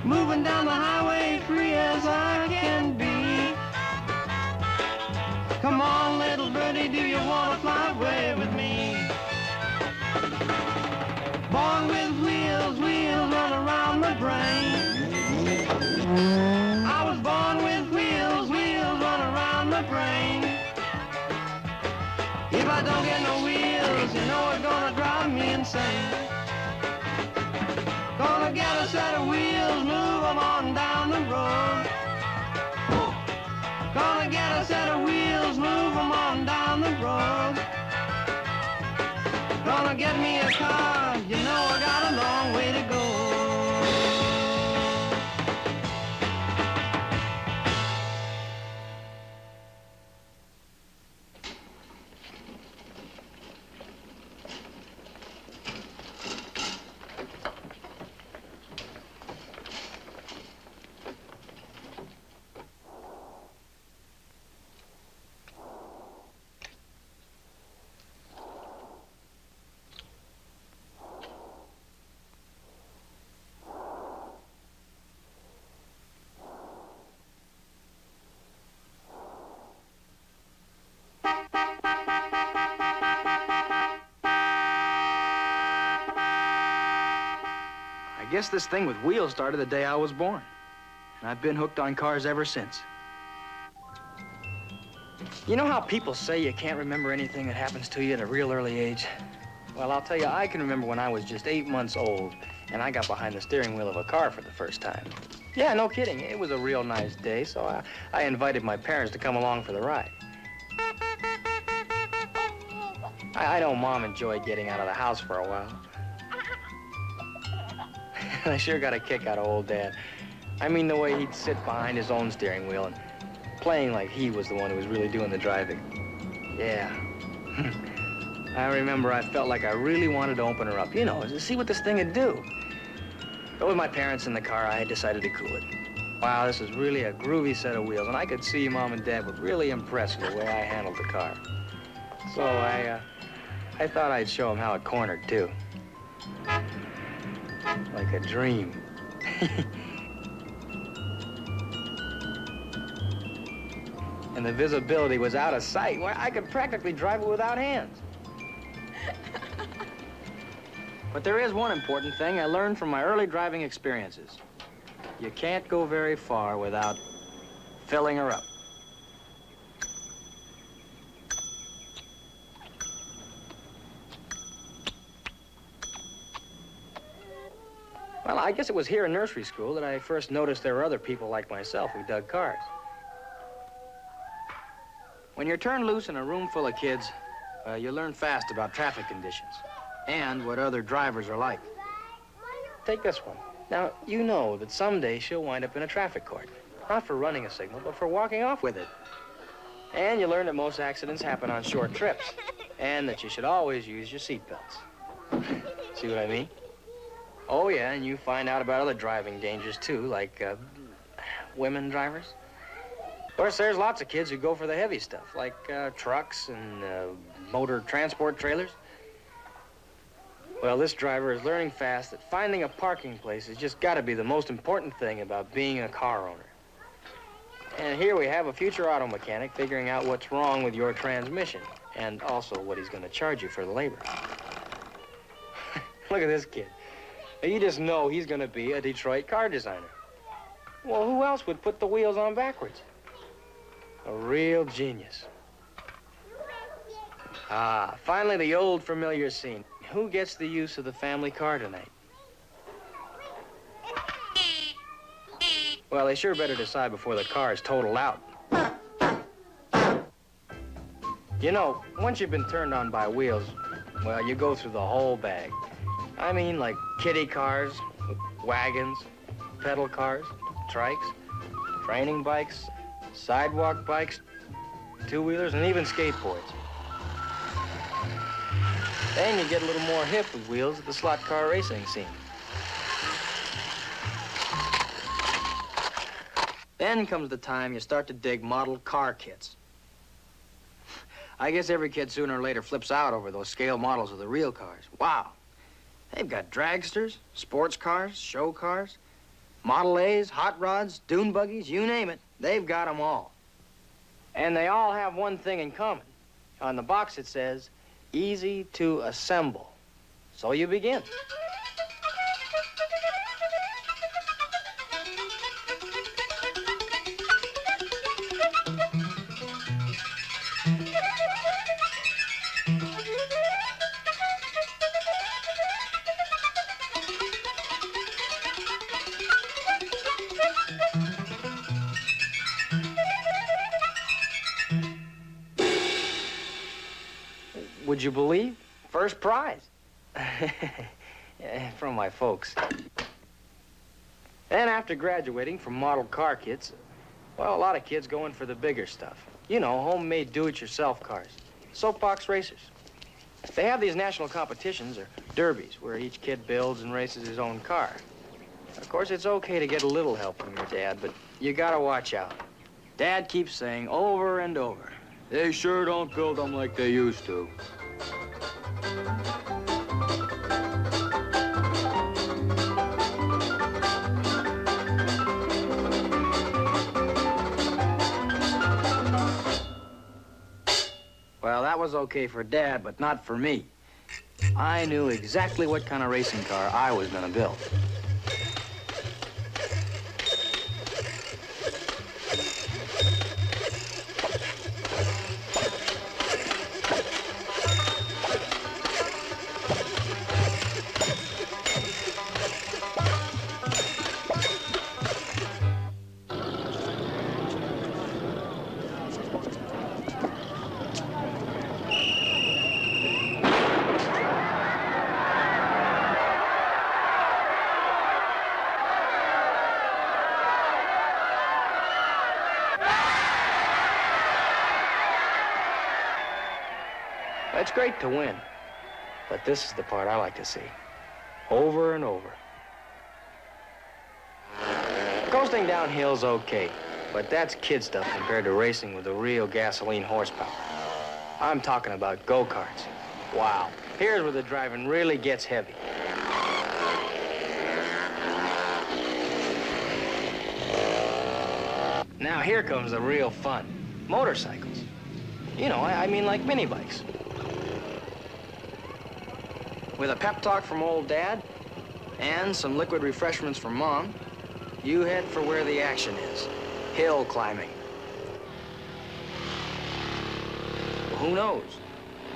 Moving down the highway, free as I can be. Come on, little birdie, do you want to fly away with me? Born with wheels, wheels run around my brain. I was born with wheels, wheels run around my brain. If I don't get no wheels, you know it's gonna drive me insane. Gonna get a set of wheels, move them on down the road. Gonna get a set of wheels, move them on down the road. Gonna get me a car, you know I got a long way to go. I guess this thing with wheels started the day I was born, and I've been hooked on cars ever since. You know how people say you can't remember anything that happens to you at a real early age? Well, I'll tell you, I can remember when I was just 8 months old, and I got behind the steering wheel of a car for the first time. Yeah, no kidding. It was a real nice day, so I invited my parents to come along for the ride. I know Mom enjoyed getting out of the house for a while. I sure got a kick out of old Dad. I mean, the way he'd sit behind his own steering wheel and playing like he was the one who was really doing the driving. Yeah. I remember I felt like I really wanted to open her up, you know, to see what this thing would do. But with my parents in the car, I had decided to cool it. Wow, this is really a groovy set of wheels, and I could see Mom and Dad were really impressed with the way I handled the car. So I thought I'd show them how it cornered, too. Like a dream. And the visibility was out of sight. Well, I could practically drive it without hands. But there is one important thing I learned from my early driving experiences. You can't go very far without filling her up. Well, I guess it was here in nursery school that I first noticed there were other people like myself who dug cars. When you're turned loose in a room full of kids, you learn fast about traffic conditions and what other drivers are like. Take this one. Now, you know that someday she'll wind up in a traffic court. Not for running a signal, but for walking off with it. And you learn that most accidents happen on short trips, and that you should always use your seatbelts. See what I mean? Oh, yeah, and you find out about other driving dangers, too, like women drivers. Of course, there's lots of kids who go for the heavy stuff, like trucks and motor transport trailers. Well, this driver is learning fast that finding a parking place has just got to be the most important thing about being a car owner. And here we have a future auto mechanic figuring out what's wrong with your transmission, and also what he's going to charge you for the labor. Look at this kid. You just know he's going to be a Detroit car designer. Well, who else would put the wheels on backwards? A real genius. Ah, finally the old familiar scene. Who gets the use of the family car tonight? Well, they sure better decide before the car is totaled out. You know, once you've been turned on by wheels, well, you go through the whole bag. I mean, like kiddie cars, wagons, pedal cars, trikes, training bikes, sidewalk bikes, two-wheelers, and even skateboards. Then you get a little more hip with wheels at the slot car racing scene. Then comes the time you start to dig model car kits. I guess every kid sooner or later flips out over those scale models of the real cars. Wow. They've got dragsters, sports cars, show cars, Model A's, hot rods, dune buggies, you name it. They've got them all. And they all have one thing in common. On the box it says, easy to assemble. So you begin. Would you believe? First prize. From my folks. Then after graduating from model car kits, well, a lot of kids go in for the bigger stuff. You know, homemade do-it-yourself cars. Soapbox racers. They have these national competitions, or derbies, where each kid builds and races his own car. Of course, it's okay to get a little help from your dad, but you gotta watch out. Dad keeps saying over and over, they sure don't build them like they used to. Well, that was okay for Dad, but not for me. I knew exactly what kind of racing car I was gonna build. It's great to win, but this is the part I like to see, over and over. Coasting downhill's okay, but that's kid stuff compared to racing with the real gasoline horsepower. I'm talking about go-karts. Wow, here's where the driving really gets heavy. Now here comes the real fun, motorcycles. You know, I mean like mini bikes. With a pep talk from old Dad and some liquid refreshments from Mom, you head for where the action is, hill climbing. Well, who knows?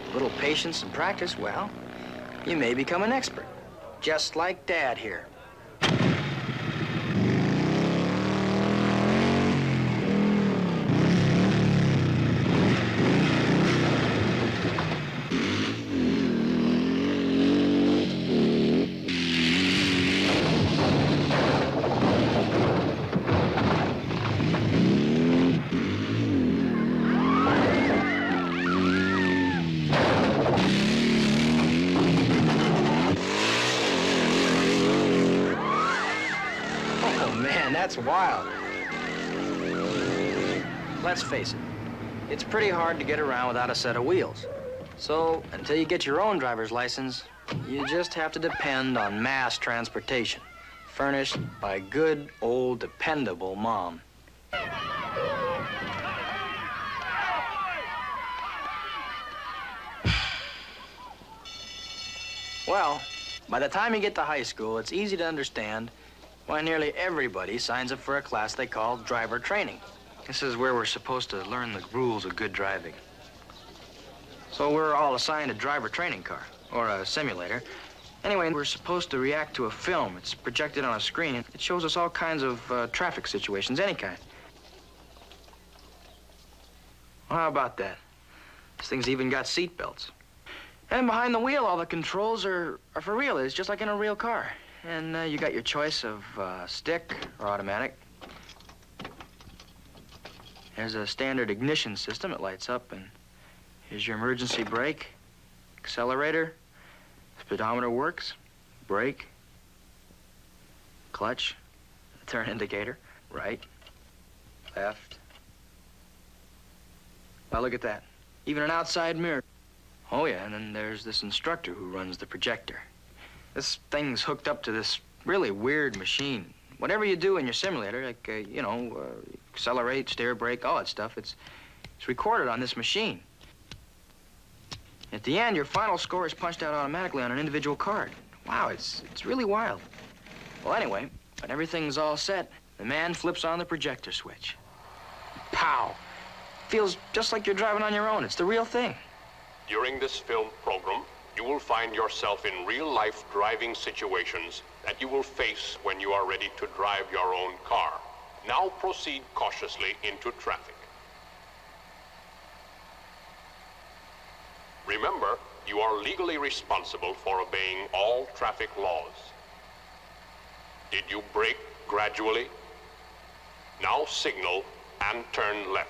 A little patience and practice, well, you may become an expert, just like Dad here. That's wild. Let's face it, it's pretty hard to get around without a set of wheels. So, until you get your own driver's license, you just have to depend on mass transportation, furnished by good, old, dependable Mom. Well, by the time you get to high school, it's easy to understand why nearly everybody signs up for a class they call driver training. This is where we're supposed to learn the rules of good driving. So we're all assigned a driver training car, or a simulator, Anyway, we're supposed to react to a film. It's projected on a screen. It shows us all kinds of traffic situations, any kind. Well, how about that? This thing's even got seat belts. And behind the wheel, all the controls are for real. It's just like in a real car. And you got your choice of stick or automatic. There's a standard ignition system. It lights up, and here's your emergency brake, accelerator, speedometer works, brake, clutch, turn indicator, right, left. Well, look at that. Even an outside mirror. Oh, yeah, and then there's this instructor who runs the projector. This thing's hooked up to this really weird machine. Whatever you do in your simulator, like, accelerate, steer, brake, all that stuff, it's recorded on this machine. At the end, your final score is punched out automatically on an individual card. Wow, it's really wild. Well, anyway, when everything's all set, the man flips on the projector switch. Pow! Feels just like you're driving on your own. It's the real thing. During this film program, you will find yourself in real-life driving situations that you will face when you are ready to drive your own car. Now proceed cautiously into traffic. Remember, you are legally responsible for obeying all traffic laws. Did you brake gradually? Now signal and turn left.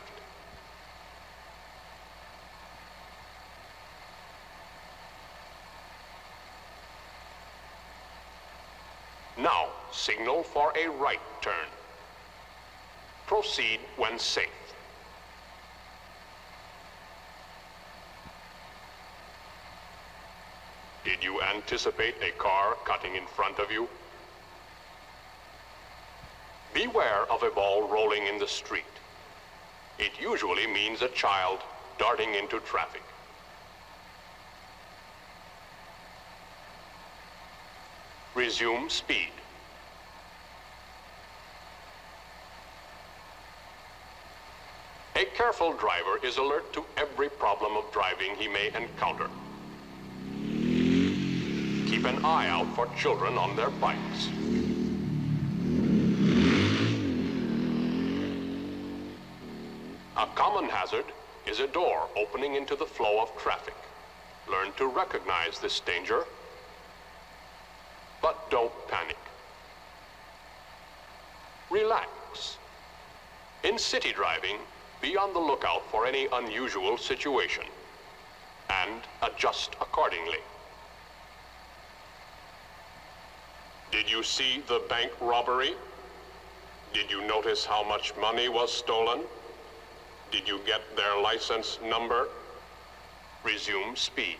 Now, signal for a right turn. Proceed when safe. Did you anticipate a car cutting in front of you? Beware of a ball rolling in the street. It usually means a child darting into traffic. Resume speed. A careful driver is alert to every problem of driving he may encounter. Keep an eye out for children on their bikes. A common hazard is a door opening into the flow of traffic. Learn to recognize this danger, but don't panic. Relax. In city driving, be on the lookout for any unusual situation and adjust accordingly. Did you see the bank robbery? Did you notice how much money was stolen? Did you get their license number? Resume speed.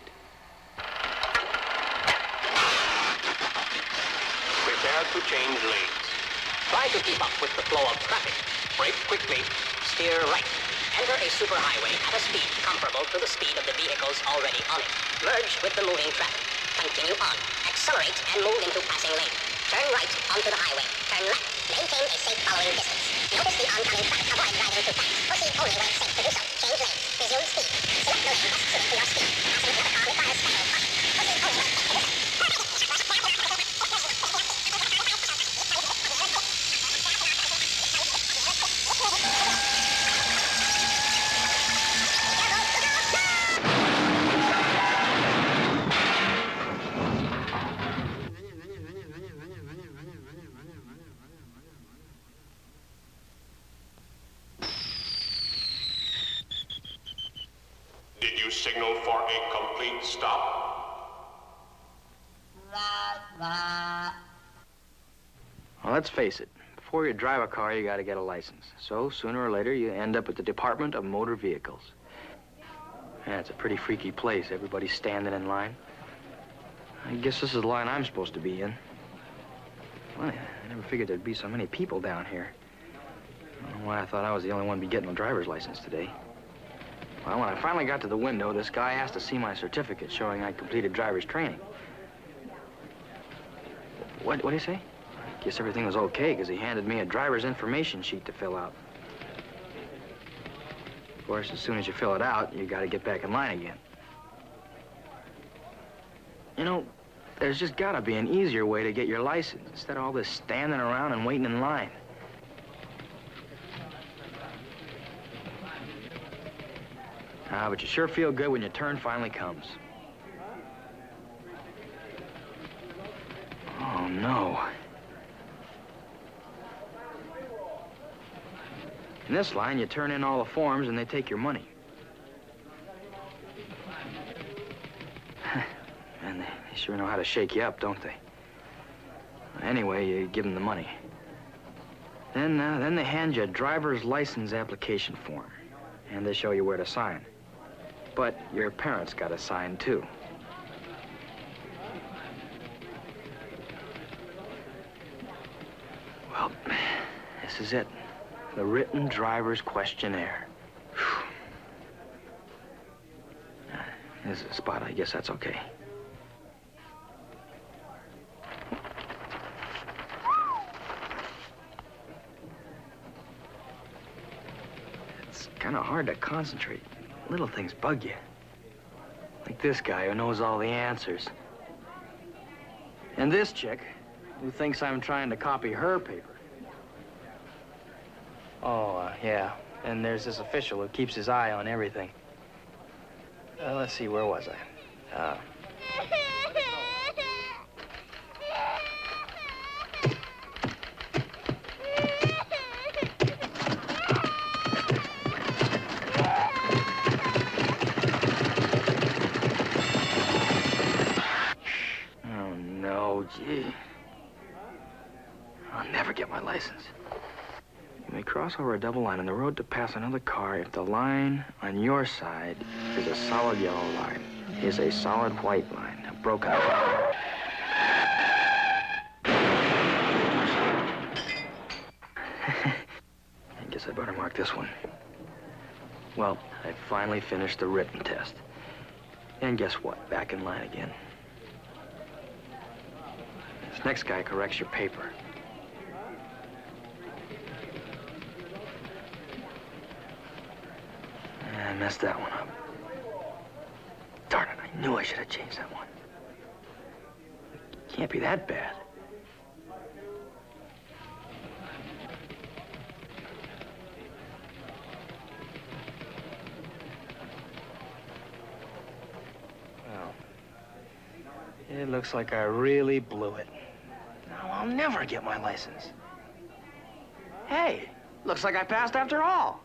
Prepare to change lanes. Try to keep up with the flow of traffic. Brake quickly, steer right. Enter a superhighway at a speed comparable to the speed of the vehicles already on it. Merge with the moving traffic. Continue on. Accelerate and move into passing lane. Turn right onto the highway. Turn left. Maintain a safe following distance. Notice the oncoming traffic. Avoid driving too fast. Proceed only when it's safe to do so. Change lanes. Resume speed. Select the lane best suited to your speed. Passing another car requires special caution. Proceed only when it's safe to do so. Did you signal for a complete stop? Well, let's face it. Before you drive a car, you got to get a license. So, sooner or later, you end up at the Department of Motor Vehicles. Yeah, it's a pretty freaky place. Everybody's standing in line. I guess this is the line I'm supposed to be in. Well, I never figured there'd be so many people down here. I don't know why I thought I was the only one to be getting a driver's license today. Well, when I finally got to the window, this guy asked to see my certificate showing I completed driver's training. What did he say? I guess everything was okay, because he handed me a driver's information sheet to fill out. Of course, as soon as you fill it out, you got to get back in line again. You know, There's just gotta be an easier way to get your license instead of all this standing around and waiting in line. But you sure feel good when your turn finally comes. Oh, no. In this line, you turn in all the forms and they take your money. And they sure know how to shake you up, don't they? Anyway, you give them the money. Then they hand you a driver's license application form, and they show you where to sign. But your parents got to sign, too. Well, this is it. The written driver's questionnaire. This is a spot. I guess that's okay. It's kind of hard to concentrate. Little things bug you. Like this guy who knows all the answers. And this chick who thinks I'm trying to copy her paper. Oh, yeah. And there's this official who keeps his eye on everything. Let's see, where was I? Oh, no, gee. I'll never get my license. You may cross over a double line on the road to pass another car if the line on your side is a solid yellow line, is a solid white line, a broken line. I guess I better mark this one. Well, I finally finished the written test. And guess what? Back in line again. This next guy corrects your paper. I messed that one up. Darn it, I knew I should have changed that one. It can't be that bad. Well, it looks like I really blew it. Now I'll never get my license. Hey, looks like I passed after all.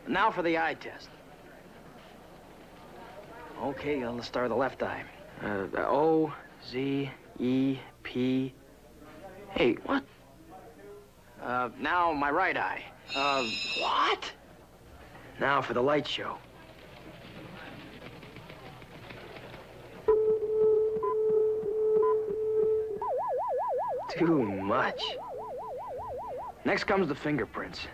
Now for the eye test. Okay, let's start with the left eye. O, Z, E, P. Hey, what? Now my right eye. What? Now for the light show. Too much. Next comes the fingerprints.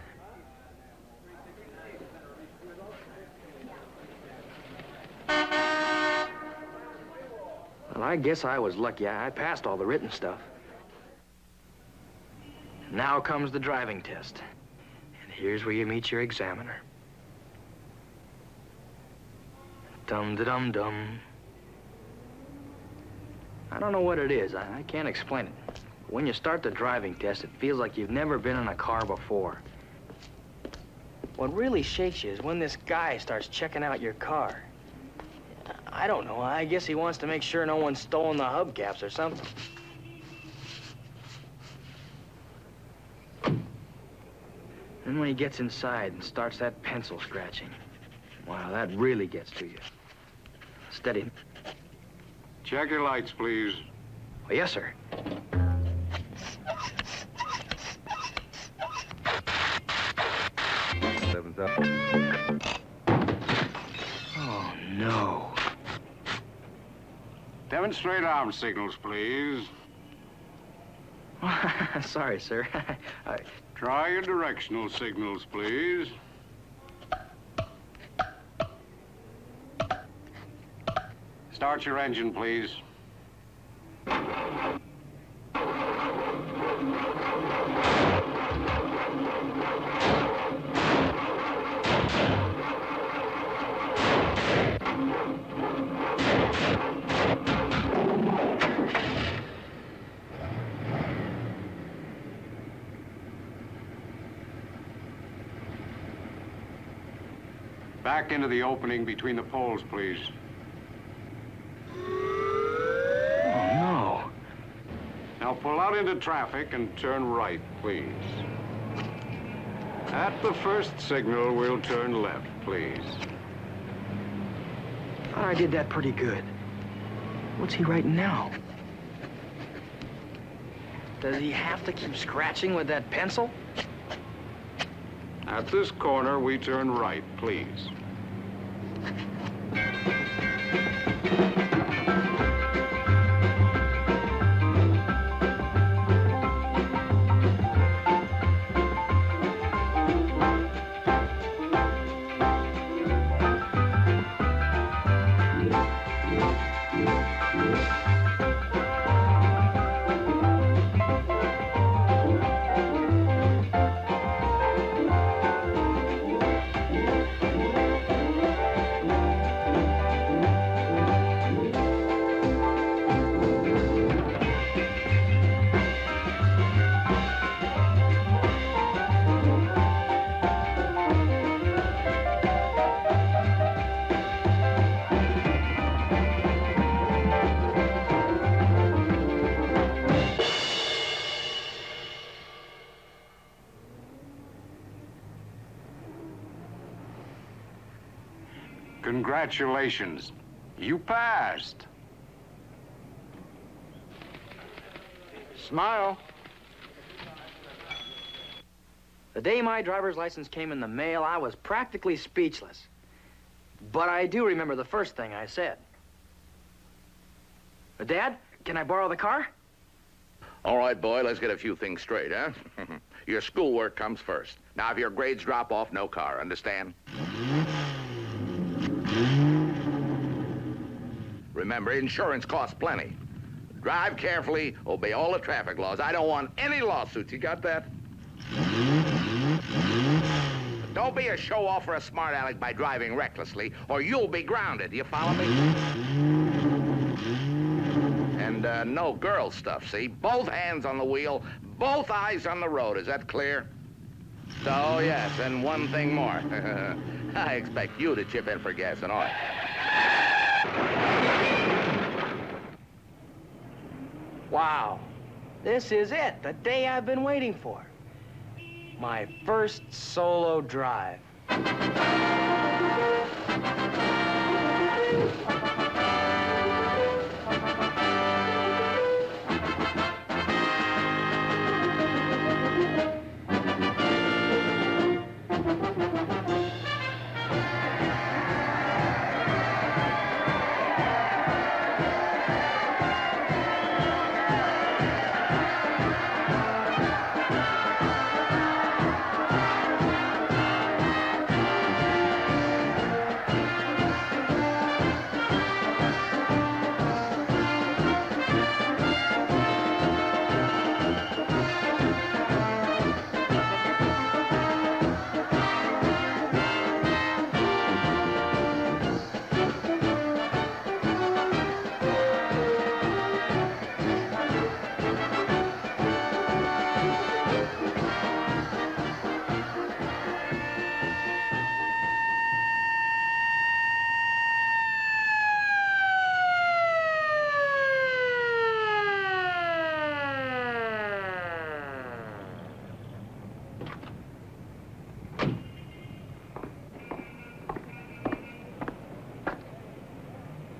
Well, I guess I was lucky. I passed all the written stuff. Now comes the driving test. And here's where you meet your examiner. Dum-da-dum-dum. I don't know what it is. I can't explain it. But when you start the driving test, it feels like you've never been in a car before. What really shakes you is when this guy starts checking out your car. I don't know. I guess he wants to make sure no one's stolen the hubcaps or something. Then when he gets inside and starts that pencil scratching, wow, that really gets to you. Steady. Check your lights, please. Oh, yes, sir. Seven's up. Oh, no. Demonstrate arm signals, please. Sorry, sir. Try your directional signals, please. Start your engine, please. Back into the opening between the poles, please. Oh, no. Now pull out into traffic and turn right, please. At the first signal, we'll turn left, please. Thought I did that pretty good. What's he writing now? Does he have to keep scratching with that pencil? At this corner, we turn right, please. Congratulations. You passed. Smile. The day my driver's license came in the mail, I was practically speechless. But I do remember the first thing I said. Dad, can I borrow the car? All right, boy, let's get a few things straight, huh? Your schoolwork comes first. Now, if your grades drop off, no car, understand? Remember, insurance costs plenty. Drive carefully, obey all the traffic laws. I don't want any lawsuits, you got that? Don't be a show-off or a smart aleck by driving recklessly, or you'll be grounded, you follow me? And no girl stuff, see? Both hands on the wheel, both eyes on the road, is that clear? Oh, yes, and one thing more. I expect you to chip in for gas and oil. Wow. This is it, the day I've been waiting for. My first solo drive.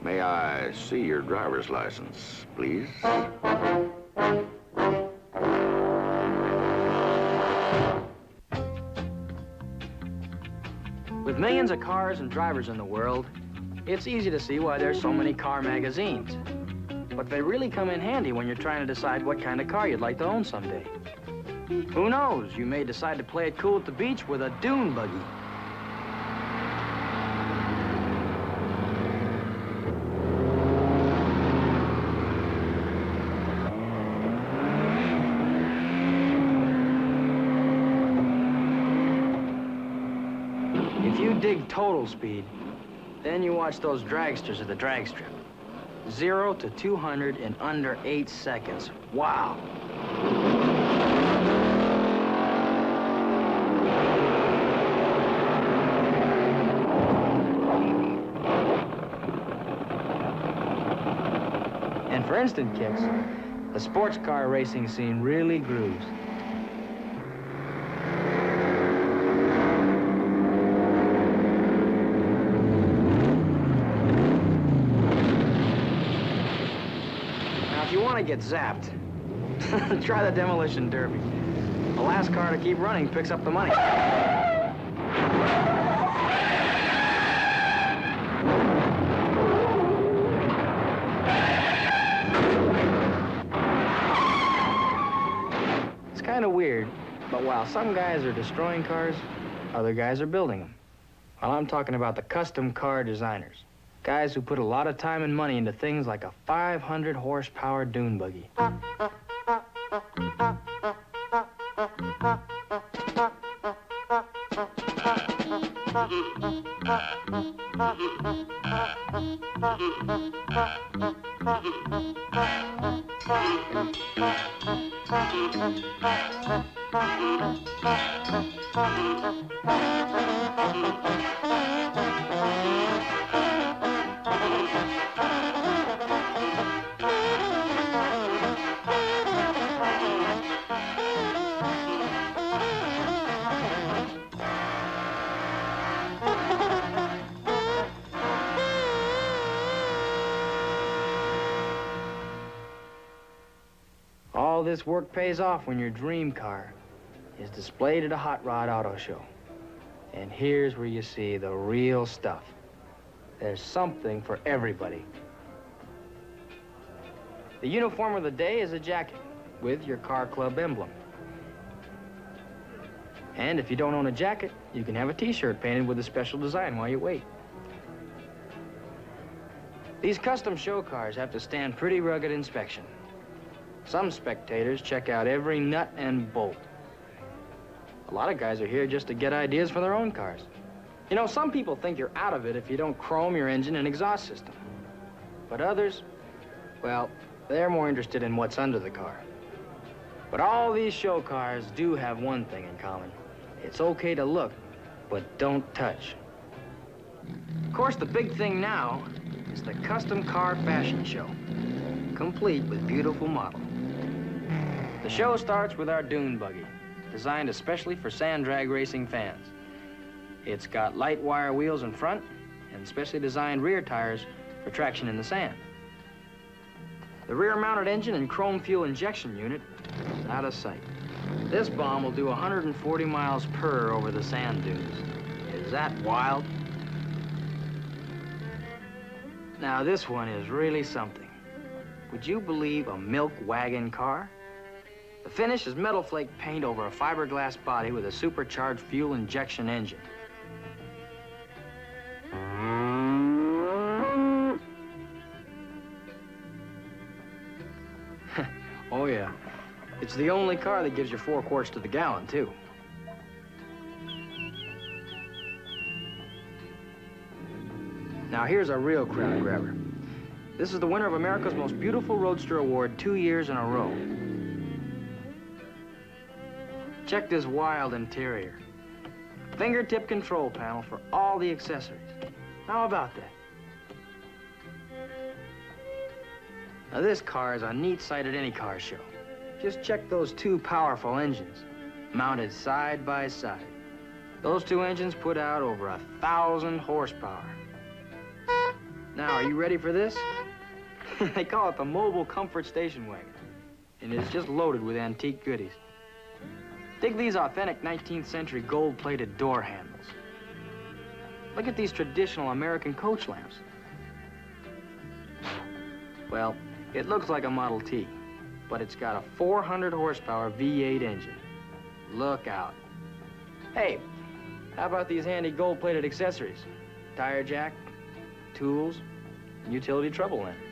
May I see your driver's license, please? With millions of cars and drivers in the world, it's easy to see why there's so many car magazines. But they really come in handy when you're trying to decide what kind of car you'd like to own someday. Who knows, you may decide to play it cool at the beach with a dune buggy. If you dig total speed, then you watch those dragsters at the drag strip. 0 to 200 in under 8 seconds. Wow. And for instant kicks, the sports car racing scene really grooves. Now, if you want to get zapped, try the demolition derby. The last car to keep running picks up the money. It's kind of weird, but while some guys are destroying cars, other guys are building them. Well, I'm talking about the custom car designers. Guys who put a lot of time and money into things like a 500 horsepower dune buggy. All this work pays off when your dream car is displayed at a hot rod auto show. And here's where you see the real stuff. There's something for everybody. The uniform of the day is a jacket with your car club emblem. And if you don't own a jacket, you can have a t-shirt painted with a special design while you wait. These custom show cars have to stand pretty rugged inspection. Some spectators check out every nut and bolt. A lot of guys are here just to get ideas for their own cars. You know, some people think you're out of it if you don't chrome your engine and exhaust system. But others, well, they're more interested in what's under the car. But all these show cars do have one thing in common. It's okay to look, but don't touch. Of course, the big thing now is the custom car fashion show, complete with beautiful models. The show starts with our dune buggy, designed especially for sand drag racing fans. It's got light wire wheels in front and specially designed rear tires for traction in the sand. The rear-mounted engine and chrome fuel injection unit is out of sight. This bomb will do 140 miles per hour over the sand dunes. Is that wild? Now, this one is really something. Would you believe a milk wagon car? The finish is metal flake paint over a fiberglass body with a supercharged fuel injection engine. Oh, yeah. It's the only car that gives you 4 quarts to the gallon, too. Now, here's a real crowd grabber. This is the winner of America's Most Beautiful Roadster Award 2 years in a row. Check this wild interior. Fingertip control panel for all the accessories. How about that? Now, this car is a neat sight at any car show. Just check those 2 powerful engines, mounted side by side. Those 2 engines put out over 1,000 horsepower. Now, are you ready for this? They call it the Mobile Comfort Station Wagon, and it's just loaded with antique goodies. Dig these authentic 19th century gold-plated door handles. Look at these traditional American coach lamps. Well, it looks like a Model T, but it's got a 400 horsepower V8 engine. Look out. Hey, how about these handy gold-plated accessories? Tire jack, tools, and utility trouble lantern.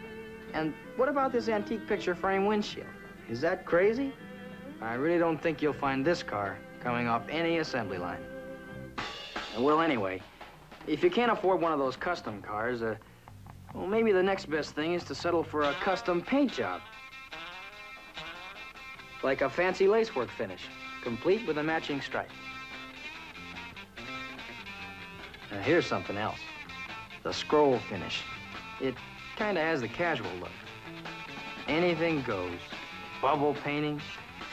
And what about this antique picture frame windshield? Is that crazy? I really don't think you'll find this car coming off any assembly line. Well, anyway, if you can't afford one of those custom cars, well, maybe the next best thing is to settle for a custom paint job. Like a fancy lacework finish, complete with a matching stripe. Now, here's something else. The scroll finish. It kind of has the casual look. anything goes. Bubble painting,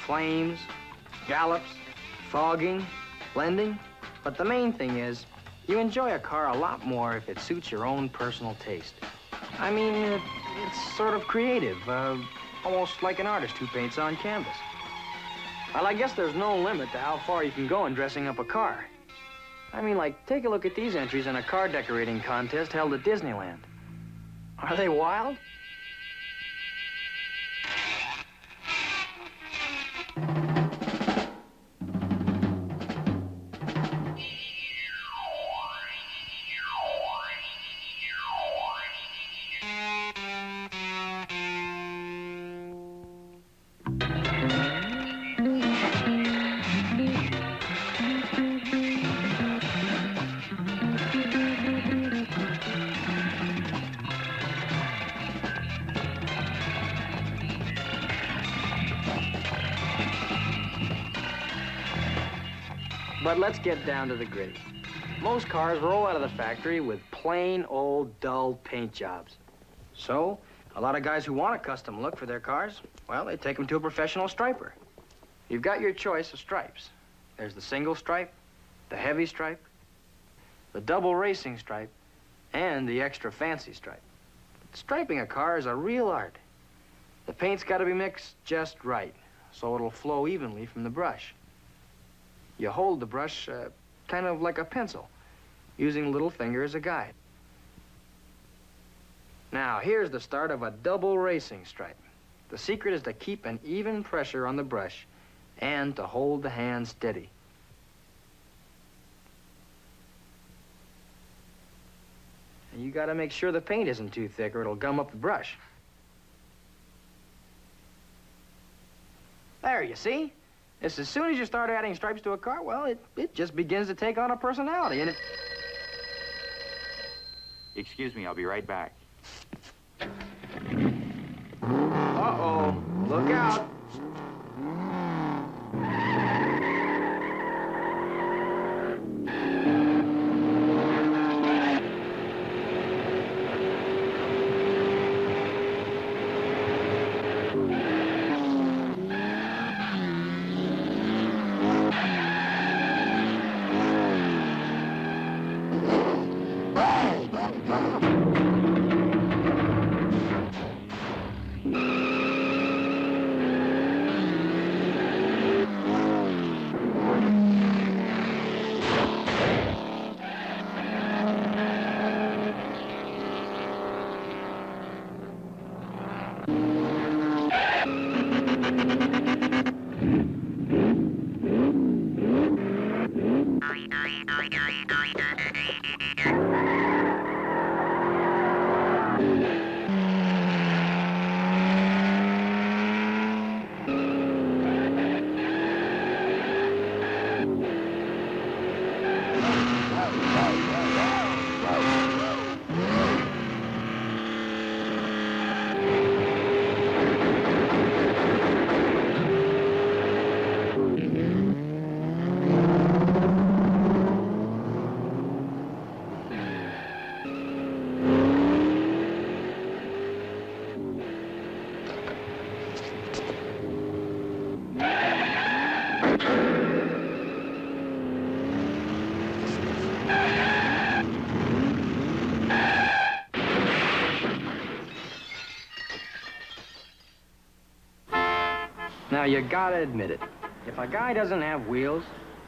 flames, gallops, fogging, blending. But the main thing is, you enjoy a car a lot more if it suits your own personal taste. I mean, it's sort of creative, almost like an artist who paints on canvas. Well, I guess there's no limit to how far you can go in dressing up a car. I mean, like, take a look at these entries in a car decorating contest held at Disneyland. Are they wild? But let's get down to the gritty. Most cars roll out of the factory with plain old dull paint jobs. So, a lot of guys who want a custom look for their cars, well, they take them to a professional striper. You've got your choice of stripes. There's the single stripe, the heavy stripe, the double racing stripe, and the extra fancy stripe. Striping a car is a real art. The paint's got to be mixed just right, so it'll flow evenly from the brush. You hold the brush kind of like a pencil, using the little finger as a guide. Now, here's the start of a double racing stripe. The secret is to keep an even pressure on the brush and to hold the hand steady. And you gotta make sure the paint isn't too thick or it'll gum up the brush. There, you see? It's as soon as you start adding stripes to a car, well, it just begins to take on a personality, and it... Excuse me, I'll be right back. Uh-oh, look out. Now, you gotta admit it. If a guy doesn't have wheels,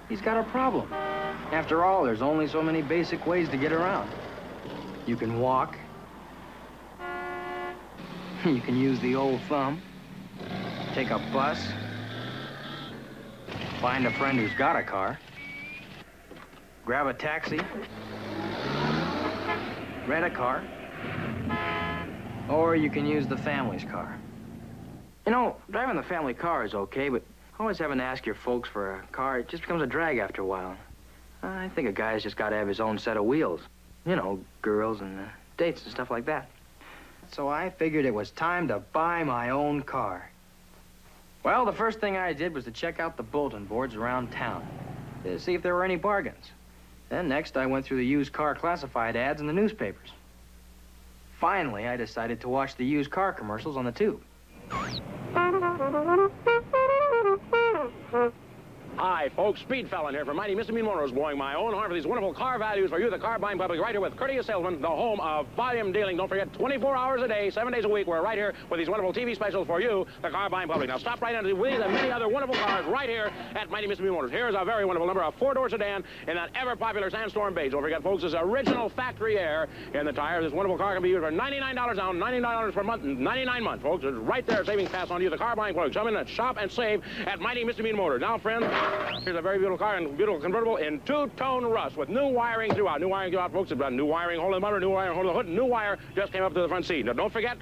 he's got a problem. After all, there's only so many basic ways to get around. You can walk. You can use the old thumb. Take a bus. Find a friend who's got a car. Grab a taxi. Rent a car. Or you can use the family's car. You know, driving the family car is okay, but always having to ask your folks for a car, it just becomes a drag after a while. I think a guy's just got to have his own set of wheels. You know, girls and dates and stuff like that. So I figured it was time to buy my own car. Well, the first thing I did was to check out the bulletin boards around town to see if there were any bargains. Then next, I went through the used car classified ads in the newspapers. Finally, I decided to watch the used car commercials on the tube. Hi, folks. Speed Fallon here from Mighty Misdemeanor Motors, blowing my own horn for these wonderful car values for you, the car buying public, right here with Courteous Salesman, the home of volume dealing. Don't forget, 24 hours a day, 7 days a week, we're right here with these wonderful TV specials for you, the car buying public. Now, stop right into these and many other wonderful cars right here at Mighty Misdemeanor Motors. Here's a very wonderful number, a four-door sedan in that ever-popular Sandstorm beige. Don't forget, folks, this original factory air in the tire. This wonderful car can be used for $99 down, $99 per month, 99 months, folks. It's right there, savings pass on to you, the car buying public. Come in and shop and save at Mighty Misdemeanor Motors. Now, friends, here's a very beautiful car and beautiful convertible in two-tone rust with new wiring throughout. New wiring throughout, folks. New wiring holding the motor, new wiring holding the hood, new wire just came up to the front seat. Now, don't forget,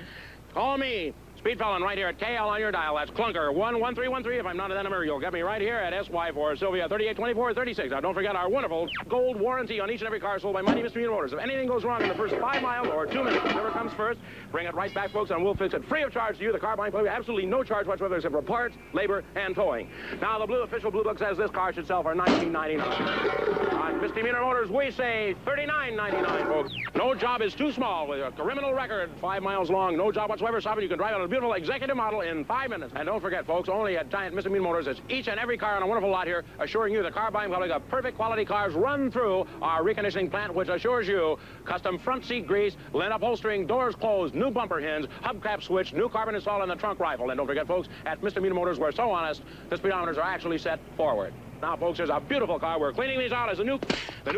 call me, Speed Fallon, right here at KL on your dial. That's Clunker 11313. If I'm not in that number, you'll get me right here at SY for Sylvia 382436. Now, don't forget our wonderful gold warranty on each and every car sold by Mighty Misdemeanor Motors. If anything goes wrong in the first 5 miles or 2 minutes, whatever comes first, bring it right back, folks, and we'll fix it free of charge to you, the car buying public. Absolutely no charge whatsoever except for parts, labor, and towing. Now, the official Blue Book says this car should sell for $19.99. On Misdemeanor Motors, we say $39.99, folks. No job is too small with a criminal record 5 miles long. No job whatsoever. Stop it. You can drive on a beautiful executive model in 5 minutes. And don't forget, folks, only at Giant Misdemeanor Motors, it's each and every car on a wonderful lot here, assuring you the car buying public of perfect quality cars run through our reconditioning plant, which assures you custom front seat grease, lint upholstering, doors closed, new bumper hinge, hubcap switch, new carbon installed in the trunk rifle. And don't forget, folks, at Misdemeanor Motors, we're so honest, the speedometers are actually set forward. Now, folks, there's a beautiful car. We're cleaning these out as the new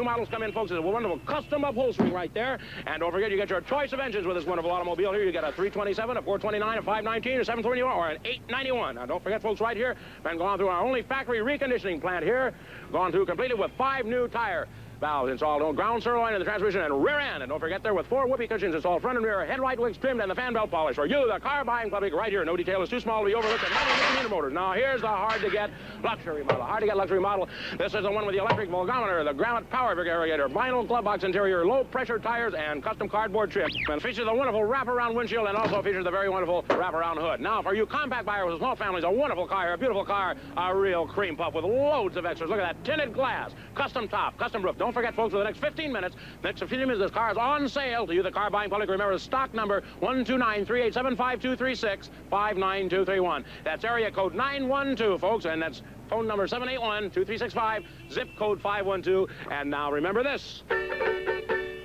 models come in, folks. There's a wonderful custom upholstering right there. And don't forget, you get your choice of engines with this wonderful automobile here. You get a 327, a 429, a 519, a 721, or an 891. Now, don't forget, folks, right here, been gone through our only factory reconditioning plant here. Gone through completed with 5 new tire valves installed, ground sirloin in the transmission and rear end. And don't forget, there with 4 whoopee cushions installed front and rear, headlight wicks trimmed, and the fan belt polished. For you, the car buying public, right here. No detail is too small to be overlooked at Mighty Misdemeanor Motors. Now, here's the hard-to-get luxury model. Hard-to-get luxury model. This is the one with the electric vulgometer, the Granite power irrigator, vinyl glove box interior, low-pressure tires, and custom cardboard trim. And features a wonderful wraparound windshield and also features the very wonderful wraparound hood. Now, for you compact buyers with small families, a wonderful car, a beautiful car, a real cream puff with loads of extras. Look at that tinted glass, custom top, custom roof. Don't forget, folks, for the next 15 minutes, this car is on sale to you, the car buying public. Remember, the stock number 129-387-5236, 59231. That's area code 912, folks, and that's phone number 781-2365, zip code 512. And now remember this.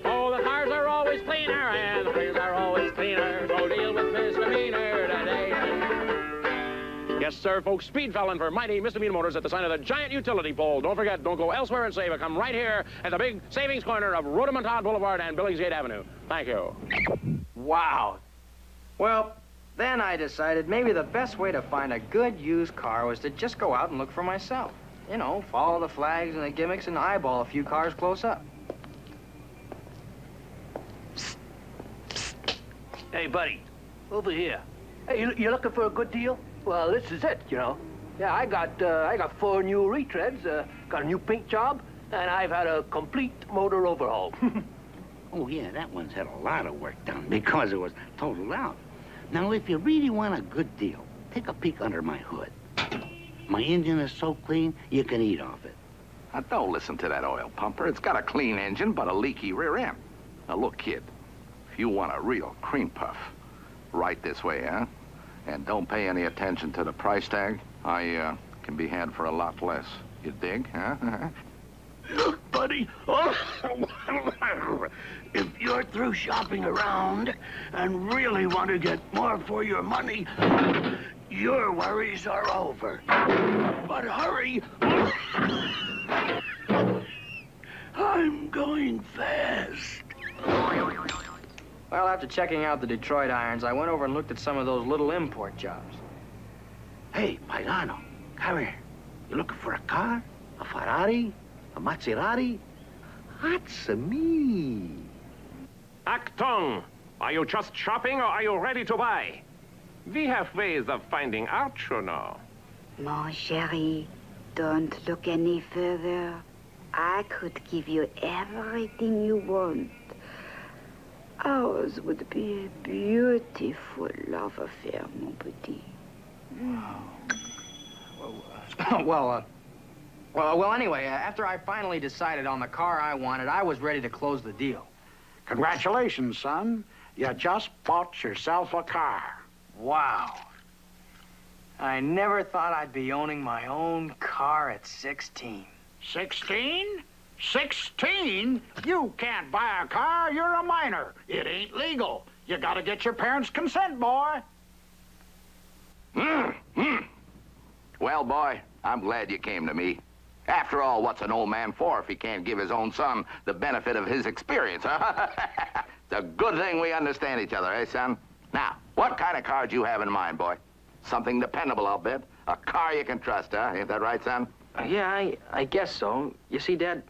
Oh, the cars are always cleaner, and the cars are always cleaner. So deal with misdemeanor today. Yes, sir, folks. Speed Fallon for Mighty Misdemeanor Motors at the sign of the giant utility pole. Don't forget, don't go elsewhere and save it. Come right here at the big savings corner of Rhodomontade Boulevard and Billingsgate Avenue. Thank you. Wow. Well, then I decided maybe the best way to find a good used car was to just go out and look for myself. You know, follow the flags and the gimmicks and eyeball a few cars close up. Psst. Psst. Hey, buddy, over here. Hey, you looking for a good deal? Well, this is it, you know. Yeah, I got 4 new retreads, got a new paint job, and I've had a complete motor overhaul. Oh, yeah, that one's had a lot of work done because it was totaled out. Now, if you really want a good deal, take a peek under my hood. My engine is so clean, you can eat off it. Now, don't listen to that oil pumper. It's got a clean engine, but a leaky rear end. Now, look, kid, if you want a real cream puff, right this way, huh? And don't pay any attention to the price tag. I can be had for a lot less. You dig, huh? Look, buddy, if you're through shopping around and really want to get more for your money, your worries are over. But hurry. I'm going fast. Well, after checking out the Detroit irons, I went over and looked at some of those little import jobs. Hey, Paisano, come here. You looking for a car? A Ferrari? A Maserati? That's me. Achtung! Are you just shopping or are you ready to buy? We have ways of finding out, you know. Mon chéri, don't look any further. I could give you everything you want. Ours would be a beautiful love affair, mon petit. Well, anyway, after I finally decided on the car I wanted, I was ready to close the deal. Congratulations, son. You just bought yourself a car. Wow. I never thought I'd be owning my own car at 16. 16? 16? You can't buy a car. You're a minor. It ain't legal. You gotta get your parents' consent, boy. Well, boy, I'm glad you came to me. After all, what's an old man for if he can't give his own son the benefit of his experience, huh? It's a good thing we understand each other, eh, son? Now, what kind of car do you have in mind, boy? Something dependable, I'll bet. A car you can trust, huh? Ain't that right, son? Yeah, I guess so. You see, Dad,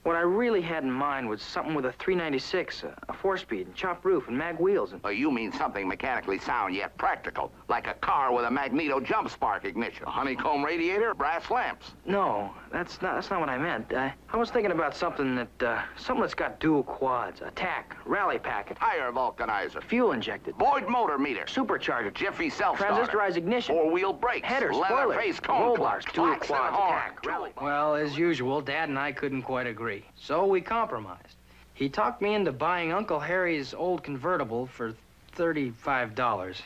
what I really had in mind was something with a 396, a 4-speed, and chopped roof, and mag wheels. And... Oh, you mean something mechanically sound yet practical, like a car with a magneto jump spark ignition, a honeycomb radiator, brass lamps. No, that's not what I meant. I was thinking about something that's got dual quads, a tack, rally packet, Tire vulcanizer, fuel injected, Boyd motor meter, supercharger, Jiffy self-starter, transistorized ignition, 4-wheel brakes, header, leather spoiler, face cone roll clutch, bars, dual klaxon quads, horn, tack, rally. Well, as usual, Dad and I couldn't quite agree, so we compromised. He talked me into buying Uncle Harry's old convertible for $35.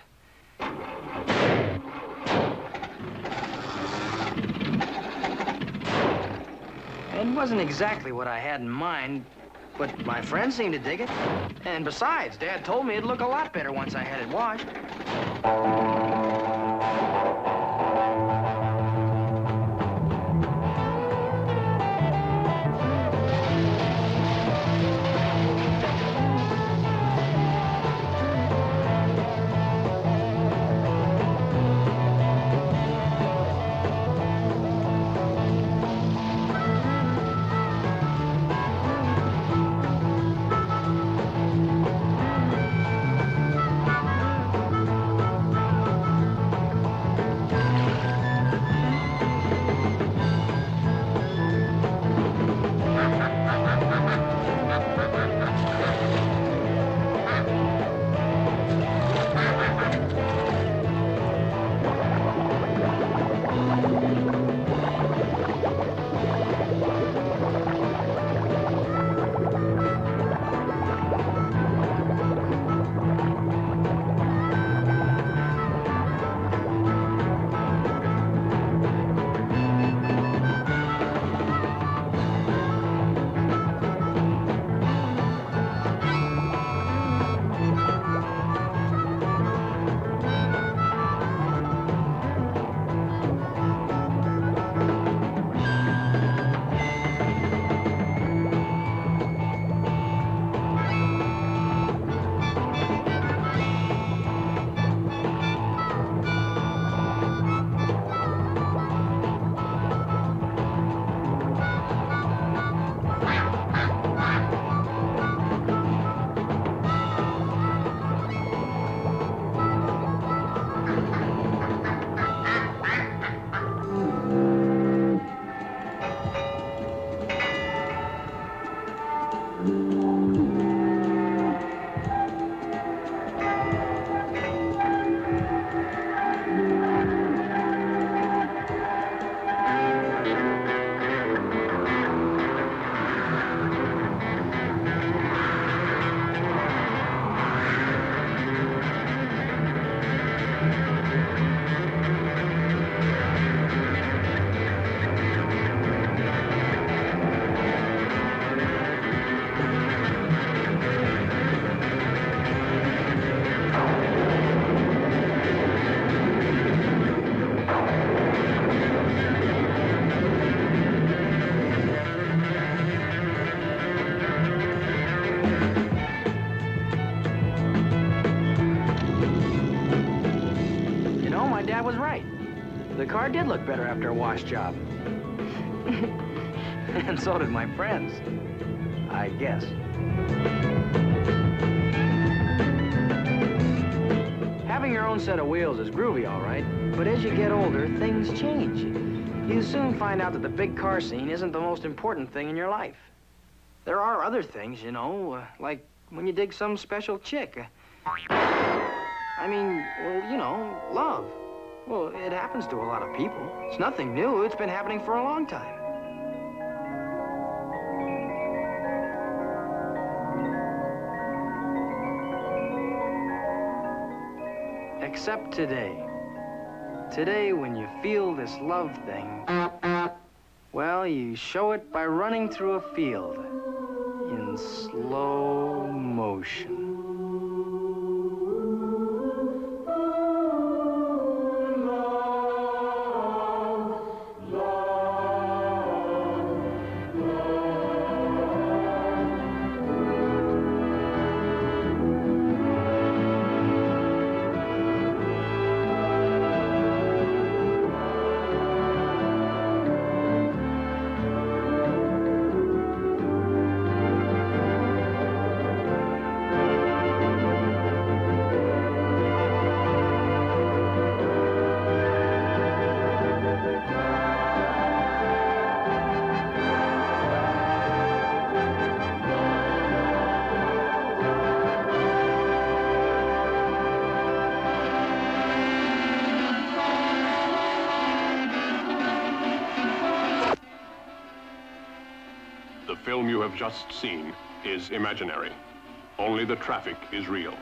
It wasn't exactly what I had in mind, but my friends seemed to dig it. And besides, Dad told me it'd look a lot better once I had it washed. Dad was right. The car did look better after a wash job. And so did my friends, I guess. Having your own set of wheels is groovy, all right, but as you get older, things change. You soon find out that the big car scene isn't the most important thing in your life. There are other things, you know, like when you dig some special chick. I mean, well, you know, love. Well, it happens to a lot of people. It's nothing new. It's been happening for a long time. Except today. Today, when you feel this love thing, well, you show it by running through a field in slow motion. The film you have just seen is imaginary. Only the traffic is real.